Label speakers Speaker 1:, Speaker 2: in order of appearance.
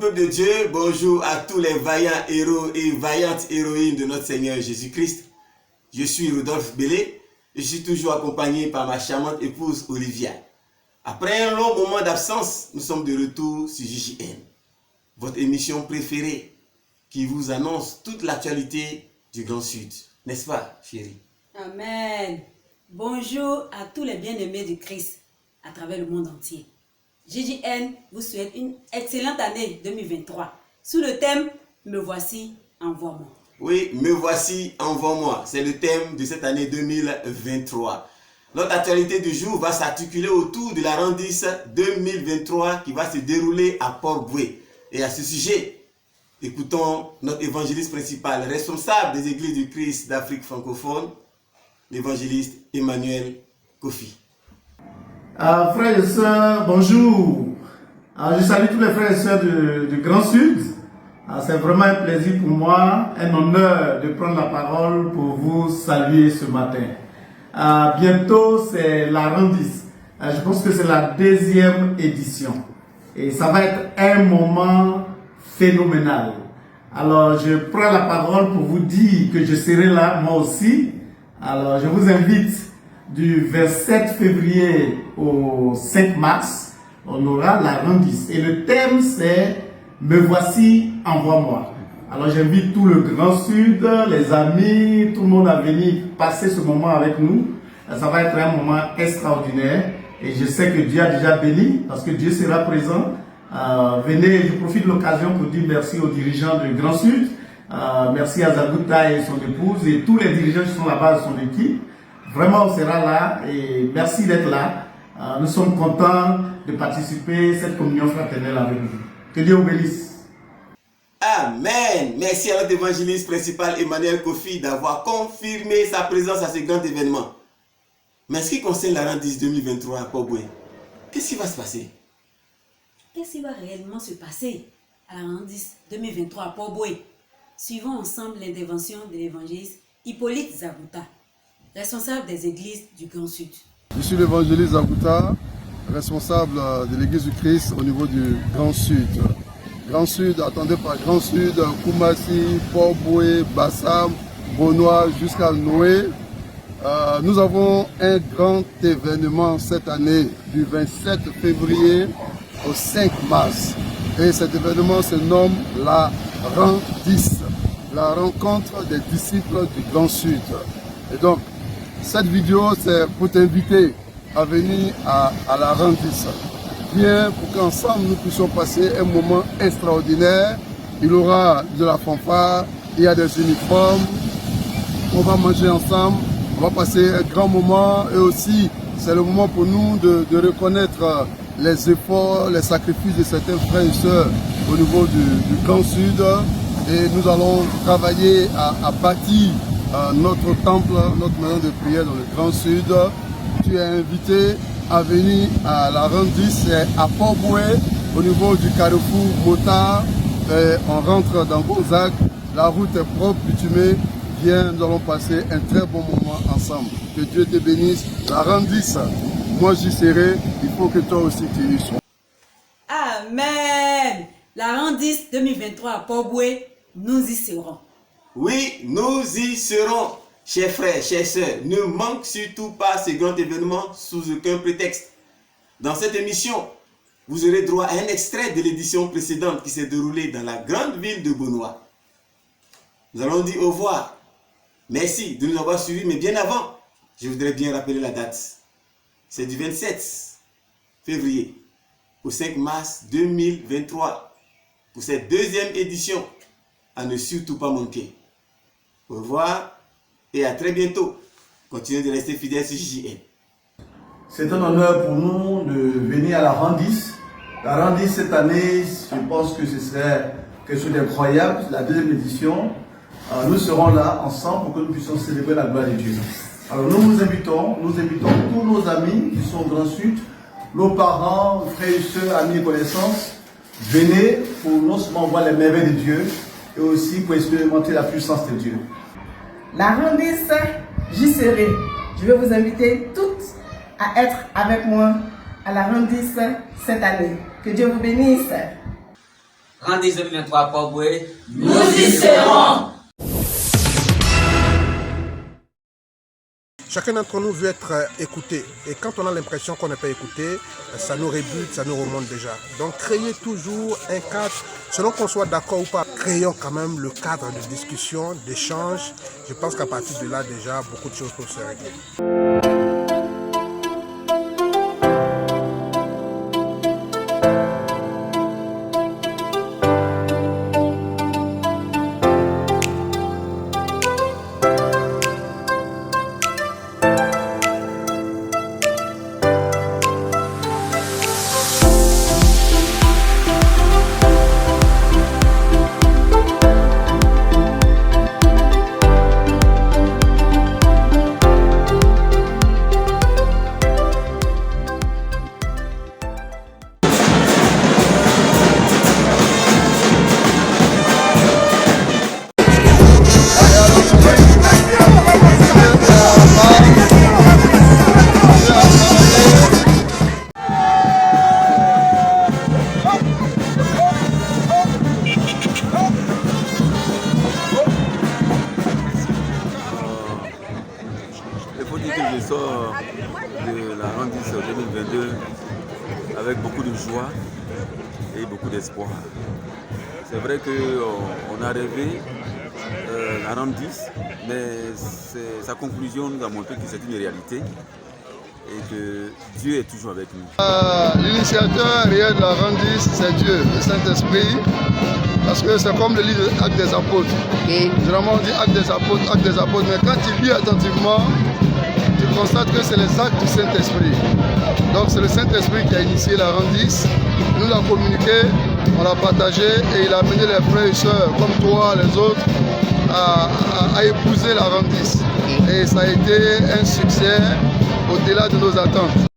Speaker 1: peuple de Dieu, bonjour à tous les vaillants héros et vaillantes héroïnes de notre Seigneur Jésus-Christ. Je suis Rodolphe Bélé et je suis toujours accompagné par ma charmante épouse Olivia. Après un long moment d'absence, nous sommes de retour sur JJN, votre émission préférée qui vous annonce toute l'actualité du Grand Sud. N'est-ce pas, chérie?
Speaker 2: Amen. Bonjour à tous les bien-aimés du Christ à travers le monde entier. JJN vous souhaite une excellente année 2023 sous le thème « Me voici, envoie-moi ».
Speaker 1: Oui, me voici, envoie-moi. C'est le thème de cette année 2023. Notre actualité du jour va s'articuler autour de la Randis 2023 qui va se dérouler à Port-Bouët. Et à ce sujet, écoutons notre évangéliste principal, responsable des églises du Christ d'Afrique francophone, l'évangéliste Emmanuel Kofi.
Speaker 3: Frères et sœurs, bonjour. Je salue tous les frères et sœurs du Grand Sud. C'est vraiment un plaisir pour moi, un honneur de prendre la parole pour vous saluer ce matin. Bientôt, c'est la Randis. Je pense que c'est la 2e édition. Et ça va être un moment phénoménal. Alors, je prends la parole pour vous dire que je serai là, moi aussi. Alors, je vous invite du 27 février au 5 mars, on aura la Randis. Et le thème, c'est « Me voici, envoie-moi ». Alors, j'invite tout le Grand Sud, les amis, tout le monde à venir passer ce moment avec nous. Ça va être un moment extraordinaire. Et je sais que Dieu a déjà béni, parce que Dieu sera présent. Venez, je profite de l'occasion pour dire merci aux dirigeants du Grand Sud. Merci à Zagouta et son épouse et tous les dirigeants qui sont là-bas de son équipe. Vraiment, on sera là et merci d'être là. Nous sommes contents de participer à cette communion fraternelle avec vous. Que Dieu vous bénisse.
Speaker 1: Amen. Merci à notre évangéliste principal Emmanuel Kofi d'avoir confirmé sa présence à ce grand événement. Mais en ce qui concerne la Randis 2023 à Port-Bouët, qu'est-ce qui va se passer?
Speaker 2: Qu'est-ce qui va réellement se passer à la Randis 2023 à Port-Bouët? Suivons ensemble l'intervention de l'évangéliste Hippolyte Zagouta, responsable des églises du Grand Sud.
Speaker 4: Je suis l'évangéliste Zagouta, responsable de l'église du Christ au niveau du Grand Sud. Grand Sud, attendez par Grand Sud, Koumassi, Port-Bouët, Bassam, Bonois jusqu'à Noé. Nous avons un grand événement cette année du 27 février au 5 mars. Et cet événement se nomme la Randis, la rencontre des disciples du Grand Sud. Et donc, cette vidéo, c'est pour t'inviter à venir à la Randis. Viens pour qu'ensemble nous puissions passer un moment extraordinaire. Il y aura de la fanfare, il y a des uniformes, on va manger ensemble, on va passer un grand moment et aussi c'est le moment pour nous de reconnaître les efforts, les sacrifices de certains frères et sœurs au niveau du Grand Sud. Et nous allons travailler à bâtir notre temple, notre maison de prière dans le Grand Sud. Tu es invité à venir à la Randis à Port-Bouët, au niveau du carrefour Motard. On rentre dans Gonzague, la route est propre, bitumée. Viens, nous allons passer un très bon moment ensemble. Que Dieu te bénisse. La Randis, moi j'y serai, il faut que toi aussi tu y sois.
Speaker 2: Amen. La Randis 2023 à Port-Bouët, nous y serons.
Speaker 1: Oui, nous y serons, chers frères, chères sœurs. Ne manque surtout pas ce grand événement sous aucun prétexte. Dans cette émission, vous aurez droit à un extrait de l'édition précédente qui s'est déroulée dans la grande ville de Bonois. Nous allons dire au revoir. Merci de nous avoir suivis, mais bien avant, je voudrais bien rappeler la date. C'est du 27 février au 5 mars 2023 pour cette 2e édition à ne surtout pas manquer. Au revoir et à très bientôt. Continuez de rester fidèles sur JJN.
Speaker 3: C'est un honneur pour nous de venir à la Randis. La Randis cette année, je pense que ce serait quelque chose d'incroyable, la 2e édition. Nous serons là ensemble pour que nous puissions célébrer la gloire de Dieu. Alors nous invitons tous nos amis qui sont au Grand Sud, nos parents, frères et sœurs, amis et connaissances. Venez pour non seulement voir les merveilles de Dieu, et aussi pour expérimenter la puissance de Dieu.
Speaker 5: La Randis, j'y serai. Je vais vous inviter toutes à être avec moi à la Randis cette année. Que Dieu vous bénisse.
Speaker 6: Rendez 2023 Port Boué.
Speaker 2: Nous y serons.
Speaker 7: Chacun d'entre nous veut être écouté. Et quand on a l'impression qu'on n'est pas écouté, ça nous rebute, ça nous remonte déjà. Donc créez toujours un cadre, selon qu'on soit d'accord ou pas, créons quand même le cadre de discussion, d'échange. Je pense qu'à partir de là déjà, beaucoup de choses peuvent se régler.
Speaker 1: Il faut dire que je sors de la Ronde 10 2022 avec beaucoup de joie et beaucoup d'espoir. C'est vrai qu'on a rêvé la Ronde 10, mais sa conclusion nous a montré que c'est une réalité et que Dieu est toujours avec nous.
Speaker 4: L'initiateur réel de la Ronde 10, c'est Dieu, le Saint-Esprit, parce que c'est comme le livre Actes des Apôtres. Généralement on dit Actes des Apôtres, mais quand tu lis attentivement, tu constates que c'est les actes du Saint-Esprit. Donc c'est le Saint-Esprit qui a initié la Ronde 10, il nous l'a communiqué, on l'a partagé et il a amené les frères et sœurs comme toi, les autres, à épouser la Ronde 10. Et ça a été un succès au-delà de nos attentes.